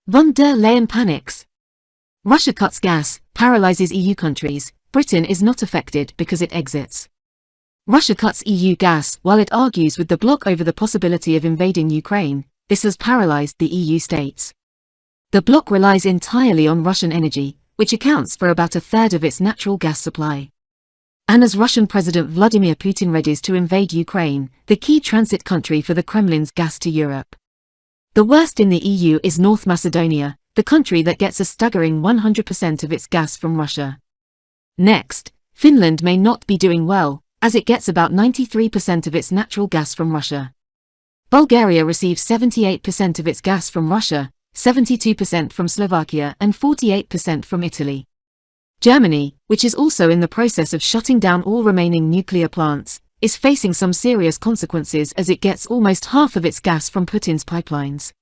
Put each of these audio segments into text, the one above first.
Von der Leyen panics. Russia cuts gas, paralyzes EU countries. Britain is not affected because it exits. Russia cuts EU gas while it argues with the bloc over the possibility of invading Ukraine. This has paralyzed the EU states. The bloc relies entirely on Russian energy, which accounts for about a third of its natural gas supply. And as Russian President Vladimir Putin readies to invade Ukraine, the key transit country for the Kremlin's gas to Europe. The worst in the EU is North Macedonia, the country that gets a staggering 100% of its gas from Russia. Next, Finland may not be doing well, as it gets about 93% of its natural gas from Russia. Bulgaria receives 78% of its gas from Russia, 72% from Slovakia and 48% from Italy. Germany, which is also in the process of shutting down all remaining nuclear plants, is facing some serious consequences as it gets almost half of its gas from Putin's pipelines.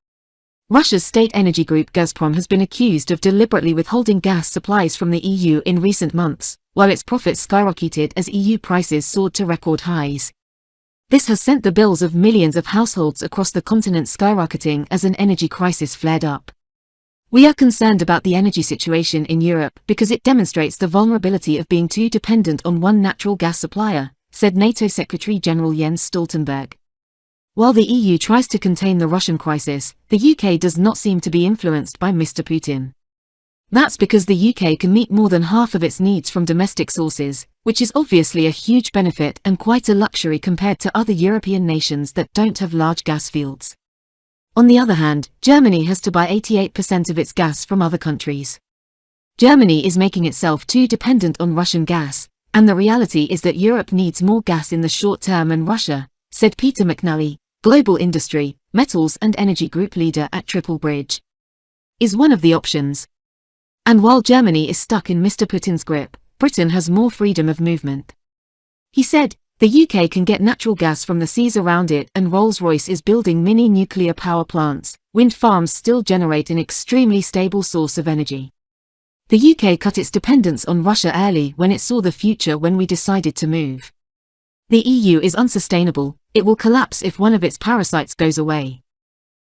Russia's state energy group Gazprom has been accused of deliberately withholding gas supplies from the EU in recent months, while its profits skyrocketed as EU prices soared to record highs. This has sent the bills of millions of households across the continent skyrocketing as an energy crisis flared up. We are concerned about the energy situation in Europe because it demonstrates the vulnerability of being too dependent on one natural gas supplier, said NATO Secretary-General Jens Stoltenberg. While the EU tries to contain the Russian crisis, the UK does not seem to be influenced by Mr. Putin. That's because the UK can meet more than half of its needs from domestic sources, which is obviously a huge benefit and quite a luxury compared to other European nations that don't have large gas fields. On the other hand, Germany has to buy 88% of its gas from other countries. Germany is making itself too dependent on Russian gas, and the reality is that Europe needs more gas in the short term, and Russia, said Peter McNally, Global Industry, Metals and Energy Group leader at Triple Bridge, is one of the options. And while Germany is stuck in Mr. Putin's grip, Britain has more freedom of movement. He said, the UK can get natural gas from the seas around it, and Rolls-Royce is building mini nuclear power plants. Wind farms still generate an extremely stable source of energy. The UK cut its dependence on Russia early when it saw the future when we decided to move. The EU is unsustainable, it will collapse if one of its parasites goes away.